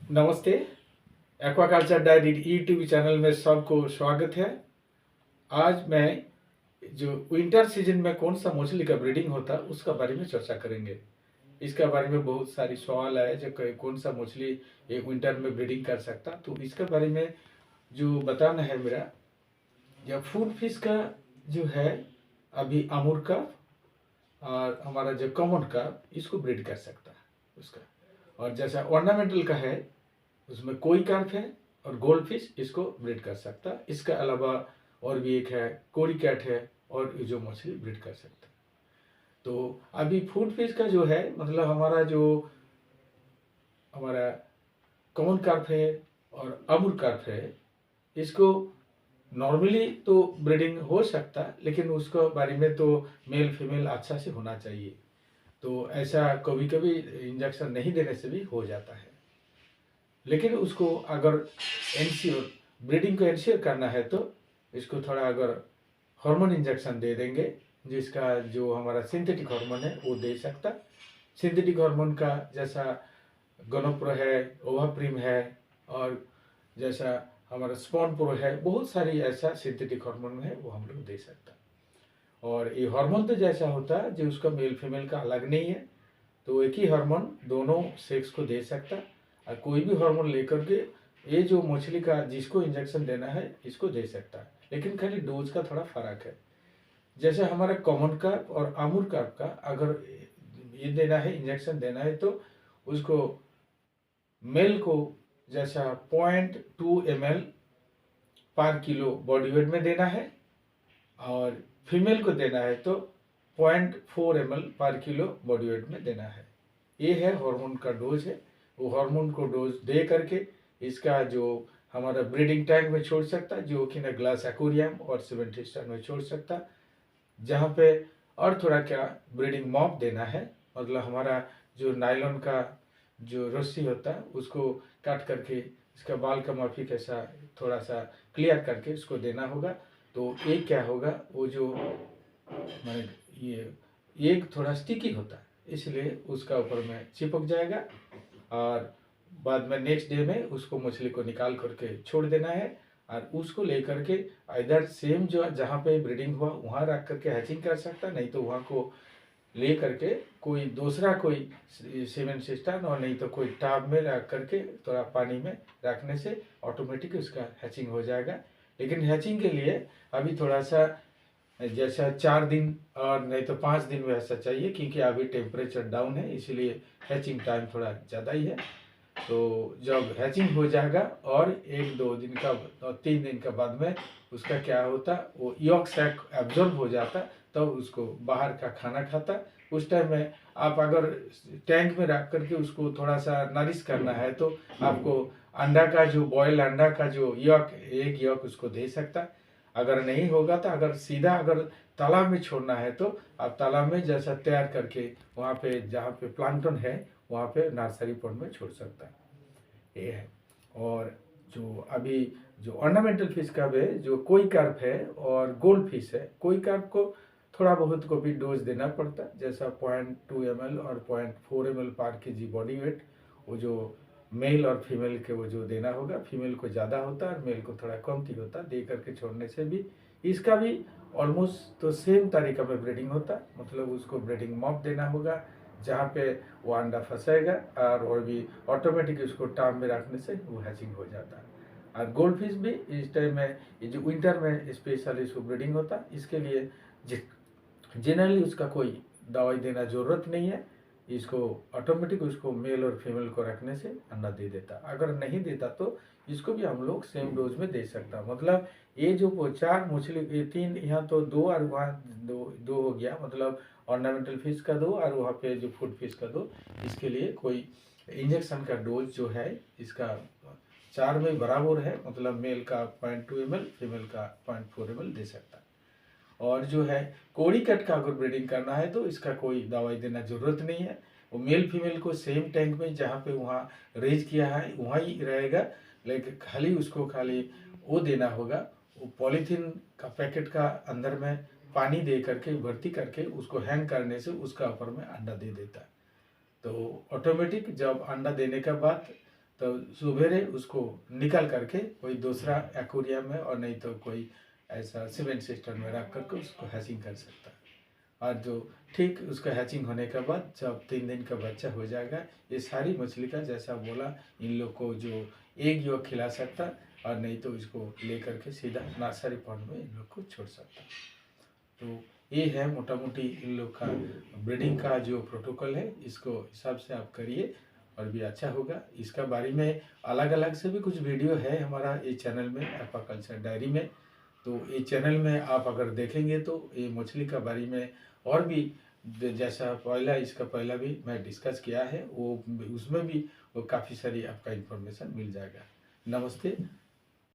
नमस्ते। Aquaculture diary YouTube channel में सबको स्वागत है। आज मैं जो विंटर सीजन में कौन सा मछली का ब्रीडिंग होता है उसका बारे में चर्चा करेंगे। इसके बारे में बहुत सारी सवाल है जो कौन सा मछली ये विंटर में ब्रीडिंग कर सकता, तो इसके बारे में जो बताना है मेरा, या फूड फिश का जो है अभी अमूर का और हमारा जो कॉमन का इसको ब्रीड कर सकता है उसका। और जैसा ऑर्नामेंटल का है उसमें कोई कार्प है और गोल्ड फिश इसको ब्रीड कर सकता है। इसके अलावा और भी एक है कोरी कैट है और ये जो मछली ब्रीड कर सकता है। तो अभी फूड फिश का जो है मतलब हमारा कॉमन कार्प है और अमूर कार्प है, इसको नॉर्मली तो ब्रीडिंग हो सकता है, लेकिन उसको बारे में तो मेल फीमेल अच्छा से होना चाहिए। तो ऐसा कभी कभी इंजेक्शन नहीं देने से भी हो जाता है, लेकिन उसको अगर एनश्योर ब्रीडिंग को एनश्योर करना है तो इसको थोड़ा अगर हार्मोन इंजेक्शन दे देंगे, जिसका जो हमारा सिंथेटिक हार्मोन है वो दे सकता। सिंथेटिक हार्मोन का जैसा गोनोप्रो है, ओवाप्रिम है, और जैसा हमारा स्पॉन प्रो है, बहुत सारी ऐसा सिंथेटिक हार्मोन है वो हम लोग दे सकता। और ये हार्मोन तो जैसा होता है जो उसका मेल फीमेल का अलग नहीं है, तो एक ही हार्मोन दोनों सेक्स को दे सकता। और कोई भी हार्मोन लेकर के ये जो मछली का जिसको इंजेक्शन देना है इसको दे सकता है, लेकिन खाली डोज का थोड़ा फर्क है। जैसे हमारा कॉमन कार्प और आमूर कार्प का अगर ये देना है इंजेक्शन देना है तो उसको मेल को जैसा 0.2 ml पर किलो बॉडी वेट में देना है, और फीमेल को देना है तो 0.4 ml पर किलो बॉडी वेट में देना है। ये है हार्मोन का डोज है। वो हार्मोन को डोज दे करके इसका जो हमारा ब्रीडिंग टैंक में छोड़ सकता, जो कि ना ग्लास एक्वेरियम और 70 स्टार में छोड़ सकता, जहाँ पे और थोड़ा क्या ब्रीडिंग मॉप देना है, मतलब हमारा जो नायलॉन का जो रस्सी होता है उसको काट करके इसका बाल का माफी कैसा थोड़ा सा क्लियर करके उसको देना होगा। तो एक क्या होगा, वो जो मैंने ये एक थोड़ा स्टिकी होता है इसलिए उसका ऊपर में चिपक जाएगा, और बाद में नेक्स्ट डे में उसको मछली को निकाल करके छोड़ देना है, और उसको लेकर के इधर सेम जो जहाँ पे ब्रीडिंग हुआ वहाँ रख करके हैचिंग कर सकता, नहीं तो वहाँ को ले करके कोई दूसरा कोई सीमेंट सिस्टम और नहीं तो कोई टाब में रख करके थोड़ा पानी में रखने से ऑटोमेटिक उसका हैचिंग हो जाएगा। लेकिन हैचिंग के लिए अभी थोड़ा सा जैसा 4 दिन और नहीं तो 5 दिन वैसा चाहिए, क्योंकि अभी टेम्परेचर डाउन है इसलिए हैचिंग टाइम थोड़ा ज़्यादा ही है। तो जब हैचिंग हो जाएगा और 1-2 दिन का और 3 दिन का बाद में उसका क्या होता, वो यॉक सैक एब्जॉर्ब हो जाता, तब तो उसको बाहर का खाना खाता। उस टाइम में आप अगर टैंक में रख करके उसको थोड़ा सा नरिश करना है तो आपको अंडा का जो बॉयल अंडा का जो यॉक एक यॉक उसको दे सकता। अगर नहीं होगा तो अगर सीधा अगर तालाब में छोड़ना है तो आप तालाब में जैसा तैयार करके वहाँ पे जहाँ पे प्लांटन है वहाँ पे नर्सरी पॉट में छोड़ सकता है। ये है। और जो अभी जो ऑर्नामेंटल फिश का भी जो कोई कार्प है और गोल्ड फिश है, कोई कार्प को थोड़ा बहुत को भी डोज देना पड़ता, जैसा 0.2 ml और 0.4 ml पर kg बॉडी वेट, वो जो मेल और फीमेल के वो जो देना होगा, फीमेल को ज़्यादा होता है और मेल को थोड़ा कम थी होता, दे करके छोड़ने से भी इसका भी ऑलमोस्ट तो सेम तरीका में ब्रीडिंग होता। मतलब उसको ब्रीडिंग मॉप देना होगा जहाँ पे वो अंडा फंसेगा, और भी ऑटोमेटिक उसको टाप में रखने से वो हैचिंग हो जाता है। और गोल्ड फिश भी इस टाइम में ये जो विंटर में स्पेशली इसको ब्रीडिंग होता, इसके लिए जनरली उसका कोई दवाई देना ज़रूरत नहीं है, इसको ऑटोमेटिक उसको मेल और फीमेल को रखने से अंडा दे देता। अगर नहीं देता तो इसको भी हम लोग सेम डोज में दे सकता। मतलब ये जो 4 मछली, ये 3 यहाँ तो 2 और वहाँ 2 हो गया, मतलब ऑर्नामेंटल फिश का 2 और वहाँ पे जो फूड फिश का 2। इसके लिए कोई इंजेक्शन का डोज जो है इसका 4 में बराबर है, मतलब मेल का 0.2 ml, फीमेल का 0.4 ml दे सकता। और जो है कोड़ी कट का अगर ब्रीडिंग करना है तो इसका कोई दवाई देना जरूरत नहीं है। वो मेल फीमेल को सेम टैंक में जहाँ पे वहाँ रेज किया है वहाँ ही रहेगा, लेकिन खाली उसको खाली वो देना होगा, वो पॉलीथीन का पैकेट का अंदर में पानी दे करके भर्ती करके उसको हैंग करने से उसका ऊपर में अंडा दे देता। तो ऑटोमेटिक जब अंडा देने के बाद तो सुबेरे उसको निकाल करके कोई दूसरा एक्वेरियम में और नहीं तो कोई ऐसा सीमेंट सिस्टम में रख करके उसको हैचिंग कर सकता है। और जो ठीक उसका हैचिंग होने के बाद जब 3 दिन का बच्चा हो जाएगा, ये सारी मछली का जैसा बोला इन लोग को जो एग योग खिला सकता और नहीं तो इसको ले करके सीधा नर्सरी पॉन्ड में इन लोग को छोड़ सकता। तो ये है मोटा मोटी इन लोग का ब्रीडिंग का जो प्रोटोकॉल है, इसको हिसाब से आप करिए और भी अच्छा होगा। इसका बारे में अलग अलग से भी कुछ वीडियो है हमारा ये चैनल में एक्वाकल्चर डायरी में। तो ये चैनल में आप अगर देखेंगे तो ये मछली का बारे में और भी जैसा पहला इसका पहला भी मैं डिस्कस किया है, वो उसमें भी वो काफ़ी सारी आपका इन्फॉर्मेशन मिल जाएगा। नमस्ते।